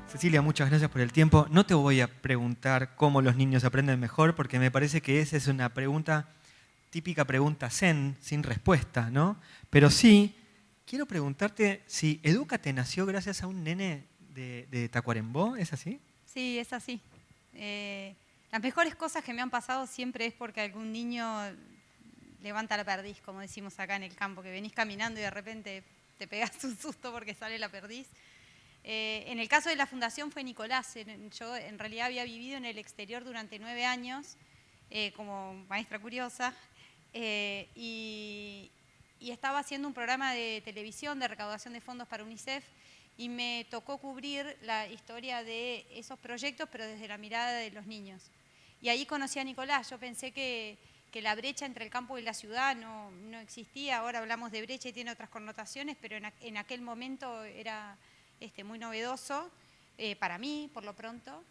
Cecilia, muchas gracias por el tiempo. No te voy a preguntar cómo los niños aprenden mejor, porque me parece que esa es una pregunta, típica pregunta zen, sin respuesta, ¿no? Pero sí, quiero preguntarte si Edúcate nació gracias a un nene de Tacuarembó, ¿es así? Sí, es así. Las mejores cosas que me han pasado siempre es porque algún niño levanta la perdiz, como decimos acá en el campo, que venís caminando y de repente te pegas un susto porque sale la perdiz. En el caso de la fundación fue Nicolás. Yo en realidad había vivido en el exterior durante 9 años como maestra curiosa y estaba haciendo un programa de televisión de recaudación de fondos para UNICEF y me tocó cubrir la historia de esos proyectos, pero desde la mirada de los niños. Y ahí conocí a Nicolás. Yo pensé que la brecha entre el campo y la ciudad no existía. Ahora hablamos de brecha y tiene otras connotaciones, pero en aquel momento era muy novedoso para mí, por lo pronto.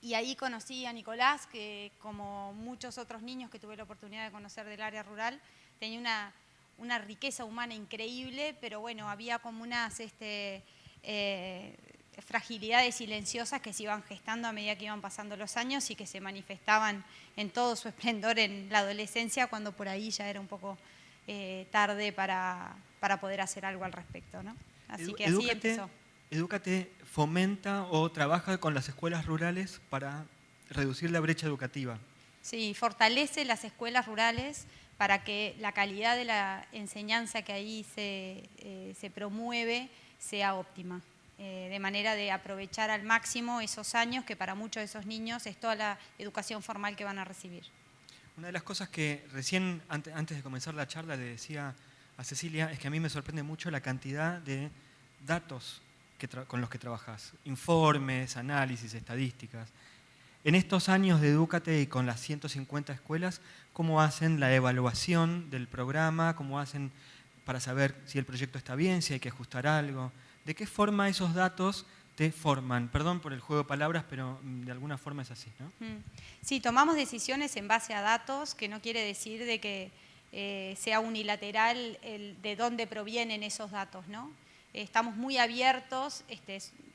Y ahí conocí a Nicolás, que como muchos otros niños que tuve la oportunidad de conocer del área rural, tenía una riqueza humana increíble, pero bueno, había como unas fragilidades silenciosas que se iban gestando a medida que iban pasando los años y que se manifestaban en todo su esplendor en la adolescencia, cuando por ahí ya era un poco tarde para poder hacer algo al respecto, ¿no? Así que así empezó. Edúcate fomenta o trabaja con las escuelas rurales para reducir la brecha educativa. Sí, fortalece las escuelas rurales para que la calidad de la enseñanza que ahí se promueve sea óptima, de manera de aprovechar al máximo esos años que para muchos de esos niños es toda la educación formal que van a recibir. Una de las cosas que recién, antes de comenzar la charla, le decía a Cecilia, es que a mí me sorprende mucho la cantidad de datos con los que trabajas, informes, análisis, estadísticas. En estos años de Edúcate y con las 150 escuelas, ¿cómo hacen la evaluación del programa? ¿Cómo hacen para saber si el proyecto está bien, si hay que ajustar algo? ¿De qué forma esos datos te forman? Perdón por el juego de palabras, pero de alguna forma es así, ¿no? Sí, tomamos decisiones en base a datos, que no quiere decir de que sea unilateral de dónde provienen esos datos, ¿no? Estamos muy abiertos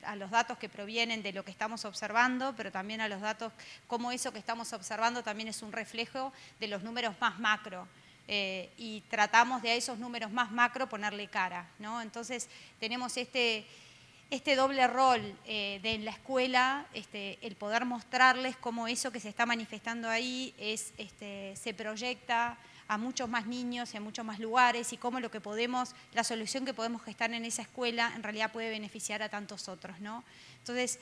a los datos que provienen de lo que estamos observando, pero también a los datos, como eso que estamos observando también es un reflejo de los números más macro. Y tratamos de a esos números más macro ponerle cara, ¿no? Entonces tenemos este doble rol de en la escuela, el poder mostrarles cómo eso que se está manifestando ahí se proyecta a muchos más niños y a muchos más lugares y cómo la solución que podemos gestar en esa escuela en realidad puede beneficiar a tantos otros, ¿no? Entonces,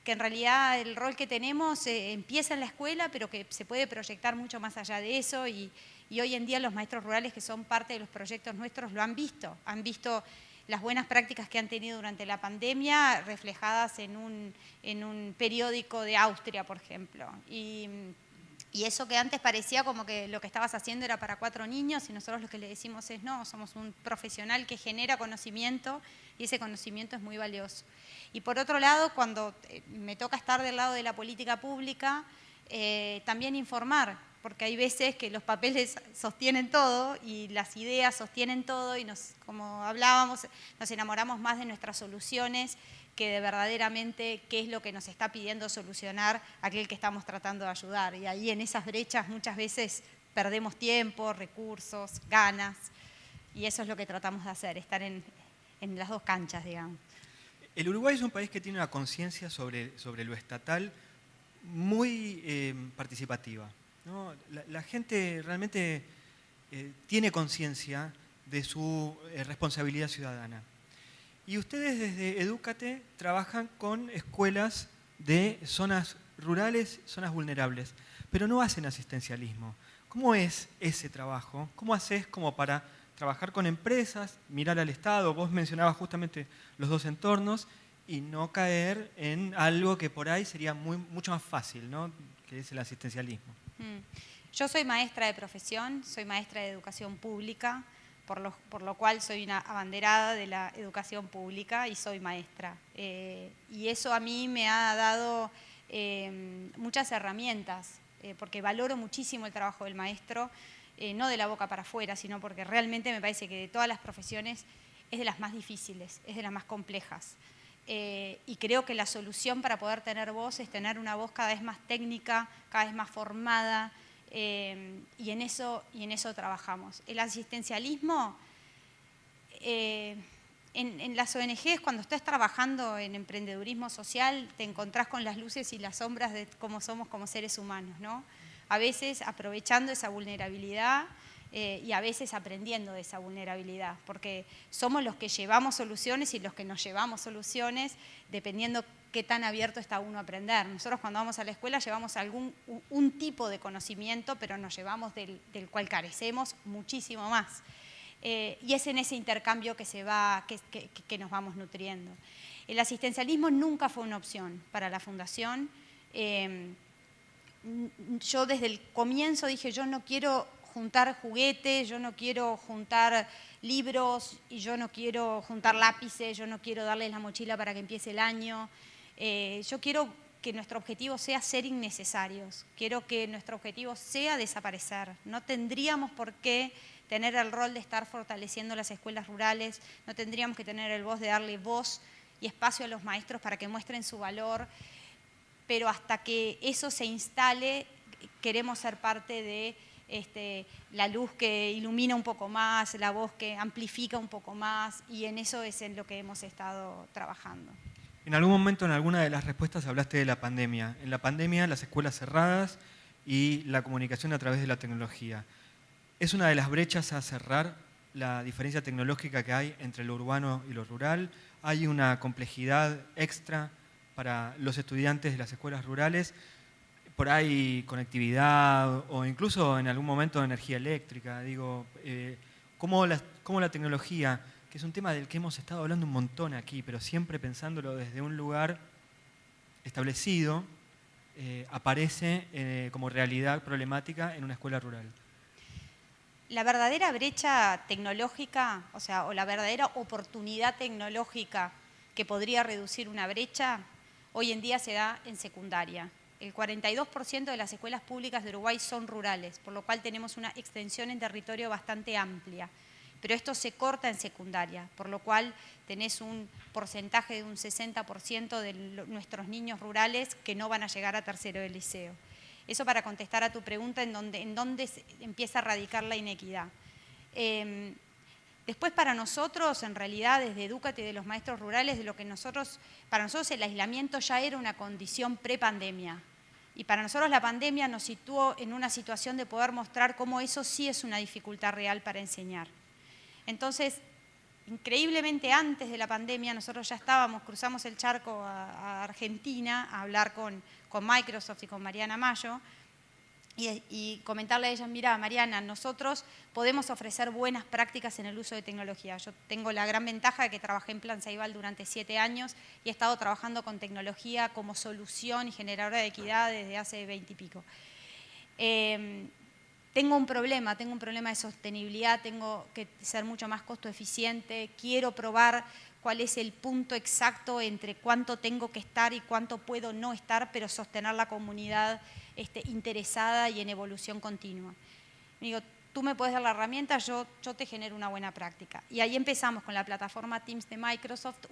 que en realidad el rol que tenemos empieza en la escuela, pero que se puede proyectar mucho más allá de eso y hoy en día los maestros rurales que son parte de los proyectos nuestros lo han visto las buenas prácticas que han tenido durante la pandemia reflejadas en un periódico de Austria, por ejemplo. Y eso que antes parecía como que lo que estabas haciendo era para 4 niños y nosotros lo que le decimos es no, somos un profesional que genera conocimiento y ese conocimiento es muy valioso. Y por otro lado, cuando me toca estar del lado de la política pública, también informar, porque hay veces que los papeles sostienen todo y las ideas sostienen todo y como hablábamos, nos enamoramos más de nuestras soluciones que de verdaderamente qué es lo que nos está pidiendo solucionar aquel que estamos tratando de ayudar. Y ahí en esas brechas muchas veces perdemos tiempo, recursos, ganas, y eso es lo que tratamos de hacer, estar en las dos canchas, digamos. El Uruguay es un país que tiene una conciencia sobre lo estatal muy participativa, ¿no? La gente realmente tiene conciencia de su responsabilidad ciudadana. Y ustedes desde Edúcate trabajan con escuelas de zonas rurales, zonas vulnerables, pero no hacen asistencialismo. ¿Cómo es ese trabajo? ¿Cómo haces como para trabajar con empresas, mirar al Estado? Vos mencionabas justamente los dos entornos y no caer en algo que por ahí sería mucho más fácil, ¿no? Que es el asistencialismo. Yo soy maestra de profesión, soy maestra de educación pública, por lo cual soy una abanderada de la educación pública y soy maestra. Y eso a mí me ha dado muchas herramientas, porque valoro muchísimo el trabajo del maestro, no de la boca para afuera, sino porque realmente me parece que de todas las profesiones es de las más difíciles, es de las más complejas. y creo que la solución para poder tener voz es tener una voz cada vez más técnica, cada vez más formada, y en eso trabajamos. El asistencialismo, en las ONGs, cuando estás trabajando en emprendedurismo social, te encontrás con las luces y las sombras de cómo somos como seres humanos, ¿no? A veces aprovechando esa vulnerabilidad y a veces aprendiendo de esa vulnerabilidad, porque somos los que llevamos soluciones y los que nos llevamos soluciones dependiendo qué tan abierto está uno a aprender. Nosotros cuando vamos a la escuela llevamos un tipo de conocimiento, pero nos llevamos del cual carecemos muchísimo más. Y es en ese intercambio que nos vamos nutriendo. El asistencialismo nunca fue una opción para la Fundación. Yo desde el comienzo dije, yo no quiero juntar juguetes, yo no quiero juntar libros, y yo no quiero juntar lápices, yo no quiero darles la mochila para que empiece el año. Yo quiero que nuestro objetivo sea ser innecesarios, quiero que nuestro objetivo sea desaparecer. No tendríamos por qué tener el rol de estar fortaleciendo las escuelas rurales, no tendríamos que tener el voz de darle voz y espacio a los maestros para que muestren su valor, pero hasta que eso se instale, queremos ser parte de la luz que ilumina un poco más, la voz que amplifica un poco más, y en eso es en lo que hemos estado trabajando. En algún momento, en alguna de las respuestas, hablaste de la pandemia. En la pandemia, las escuelas cerradas y la comunicación a través de la tecnología. ¿Es una de las brechas a cerrar la diferencia tecnológica que hay entre lo urbano y lo rural? ¿Hay una complejidad extra para los estudiantes de las escuelas rurales? Por ahí conectividad o incluso en algún momento energía eléctrica. Digo, ¿cómo la tecnología, que es un tema del que hemos estado hablando un montón aquí, pero siempre pensándolo desde un lugar establecido, aparece como realidad problemática en una escuela rural? La verdadera brecha tecnológica, o la verdadera oportunidad tecnológica que podría reducir una brecha, hoy en día se da en secundaria. El 42% de las escuelas públicas de Uruguay son rurales, por lo cual tenemos una extensión en territorio bastante amplia. Pero esto se corta en secundaria, por lo cual tenés un porcentaje de un 60% de nuestros niños rurales que no van a llegar a tercero de liceo. Eso para contestar a tu pregunta en dónde empieza a radicar la inequidad. Después para nosotros, en realidad, desde Edúcate y de los maestros rurales, para nosotros el aislamiento ya era una condición prepandemia. Y para nosotros la pandemia nos situó en una situación de poder mostrar cómo eso sí es una dificultad real para enseñar. Entonces, increíblemente antes de la pandemia, nosotros ya cruzamos el charco a Argentina a hablar con Microsoft y con Mariana Mayo y comentarle a ellas, mira Mariana, nosotros podemos ofrecer buenas prácticas en el uso de tecnología. Yo tengo la gran ventaja de que trabajé en Plan Ceibal durante 7 años y he estado trabajando con tecnología como solución y generadora de equidad desde hace 20 y pico. Tengo un problema de sostenibilidad, tengo que ser mucho más costo eficiente, quiero probar cuál es el punto exacto entre cuánto tengo que estar y cuánto puedo no estar, pero sostener la comunidad interesada y en evolución continua. Digo, tú me puedes dar la herramienta, yo te genero una buena práctica. Y ahí empezamos con la plataforma Teams de Microsoft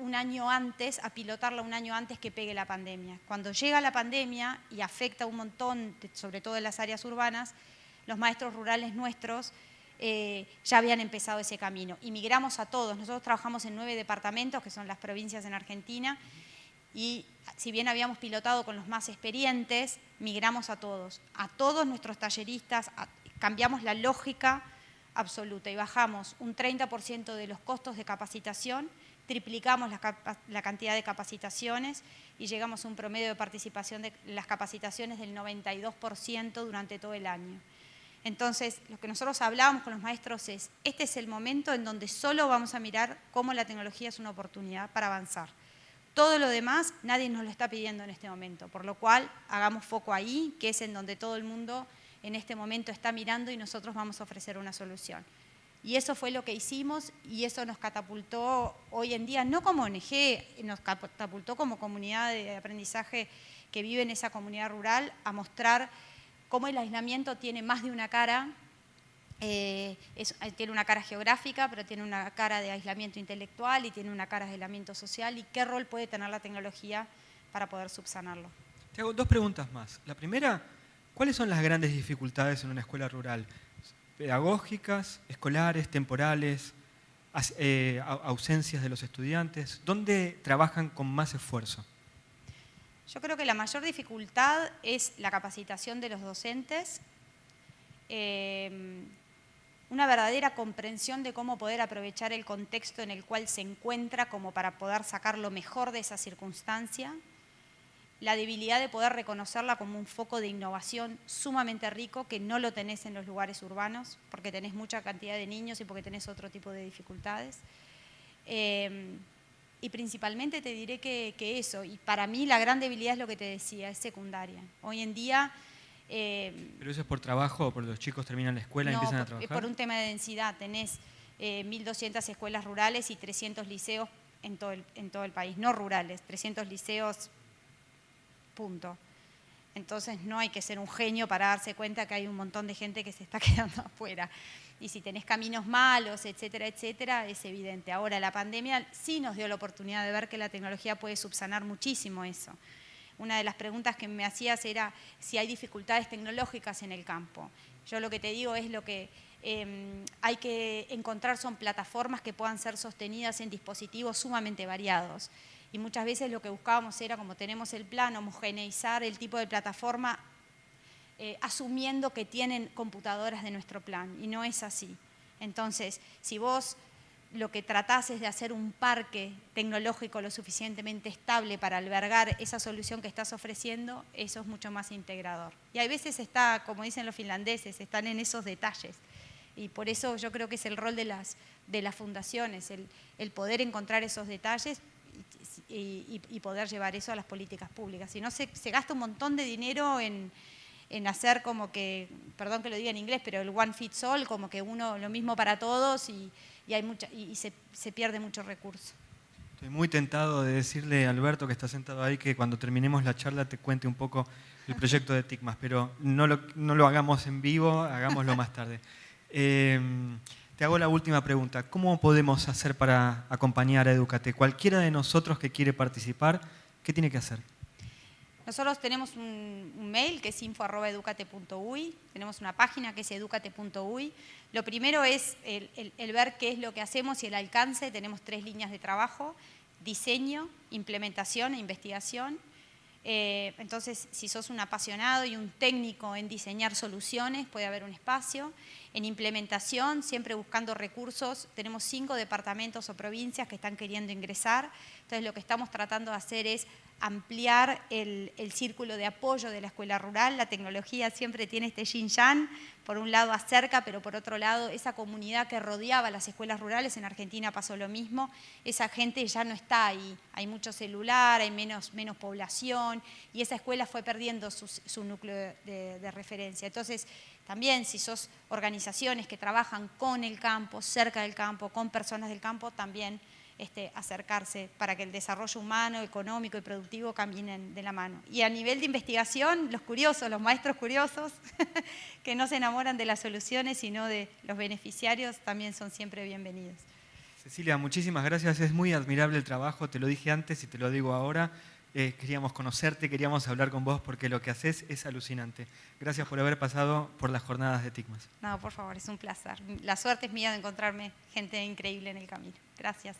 a pilotarla un año antes que pegue la pandemia. Cuando llega la pandemia y afecta un montón, sobre todo en las áreas urbanas, los maestros rurales nuestros ya habían empezado ese camino. Y migramos a todos. Nosotros trabajamos en 9 departamentos, que son las provincias en Argentina, y si bien habíamos pilotado con los más experientes, migramos a todos nuestros talleristas, cambiamos la lógica absoluta y bajamos un 30% de los costos de capacitación, triplicamos la cantidad de capacitaciones y llegamos a un promedio de participación de las capacitaciones del 92% durante todo el año. Entonces, lo que nosotros hablábamos con los maestros es, este es el momento en donde solo vamos a mirar cómo la tecnología es una oportunidad para avanzar. Todo lo demás nadie nos lo está pidiendo en este momento, por lo cual hagamos foco ahí, que es en donde todo el mundo en este momento está mirando y nosotros vamos a ofrecer una solución. Y eso fue lo que hicimos y eso nos catapultó hoy en día, no como ONG, nos catapultó como comunidad de aprendizaje que vive en esa comunidad rural a mostrar cómo el aislamiento tiene más de una cara Tiene una cara geográfica, pero tiene una cara de aislamiento intelectual y tiene una cara de aislamiento social. ¿Y qué rol puede tener la tecnología para poder subsanarlo? Te hago 2 preguntas más. La primera, ¿cuáles son las grandes dificultades en una escuela rural? ¿Pedagógicas, escolares, temporales, ausencias de los estudiantes? ¿Dónde trabajan con más esfuerzo? Yo creo que la mayor dificultad es la capacitación de los docentes, una verdadera comprensión de cómo poder aprovechar el contexto en el cual se encuentra como para poder sacar lo mejor de esa circunstancia, la debilidad de poder reconocerla como un foco de innovación sumamente rico que no lo tenés en los lugares urbanos porque tenés mucha cantidad de niños y porque tenés otro tipo de dificultades. Y principalmente te diré que eso, y para mí la gran debilidad es lo que te decía, es secundaria. Hoy en día... ¿Pero eso es por trabajo o por los chicos terminan la escuela y empiezan a trabajar? Por un tema de densidad. Tenés 1.200 escuelas rurales y 300 liceos en todo el país, no rurales, 300 liceos, punto. Entonces no hay que ser un genio para darse cuenta que hay un montón de gente que se está quedando afuera. Y si tenés caminos malos, etcétera, etcétera, es evidente. Ahora, la pandemia sí nos dio la oportunidad de ver que la tecnología puede subsanar muchísimo eso. Una de las preguntas que me hacías era si hay dificultades tecnológicas en el campo. Yo lo que te digo es lo que hay que encontrar son plataformas que puedan ser sostenidas en dispositivos sumamente variados. Y muchas veces lo que buscábamos era, como tenemos el plan, homogeneizar el tipo de plataforma asumiendo que tienen computadoras de nuestro plan, y no es así. Entonces, si vos lo que tratás es de hacer un parque tecnológico lo suficientemente estable para albergar esa solución que estás ofreciendo, eso es mucho más integrador. Y a veces está, como dicen los finlandeses, están en esos detalles. Y por eso yo creo que es el rol de las fundaciones, el poder encontrar esos detalles y poder llevar eso a las políticas públicas. Si no, se gasta un montón de dinero en hacer como que, perdón que lo diga en inglés, pero el one fits all, como que uno lo mismo para todos y se pierde mucho recurso. Estoy muy tentado de decirle a Alberto, que está sentado ahí, que cuando terminemos la charla te cuente un poco el proyecto de TICMAS, pero no lo hagamos en vivo, hagámoslo más tarde. Te hago la última pregunta. ¿Cómo podemos hacer para acompañar a Edúcate? Cualquiera de nosotros que quiere participar, ¿qué tiene que hacer? Nosotros tenemos un mail que es info@educate.uy, tenemos una página que es educate.uy. Lo primero es el ver qué es lo que hacemos y el alcance. Tenemos 3 líneas de trabajo: diseño, implementación e investigación. Entonces, si sos un apasionado y un técnico en diseñar soluciones, puede haber un espacio. En implementación, siempre buscando recursos, tenemos 5 departamentos o provincias que están queriendo ingresar. Entonces, lo que estamos tratando de hacer es ampliar el círculo de apoyo de la escuela rural. La tecnología siempre tiene este yin-yang, por un lado acerca, pero por otro lado esa comunidad que rodeaba las escuelas rurales, en Argentina pasó lo mismo, esa gente ya no está ahí, hay mucho celular, hay menos población y esa escuela fue perdiendo su núcleo de referencia. Entonces, también si sos organizaciones que trabajan con el campo, cerca del campo, con personas del campo, también acercarse para que el desarrollo humano, económico y productivo caminen de la mano. Y a nivel de investigación, los curiosos, los maestros curiosos, que no se enamoran de las soluciones, sino de los beneficiarios, también son siempre bienvenidos. Cecilia, muchísimas gracias. Es muy admirable el trabajo, te lo dije antes y te lo digo ahora. Queríamos conocerte, queríamos hablar con vos porque lo que haces es alucinante. Gracias por haber pasado por las jornadas de TICMAS. No, por favor, es un placer. La suerte es mía de encontrarme gente increíble en el camino. Gracias.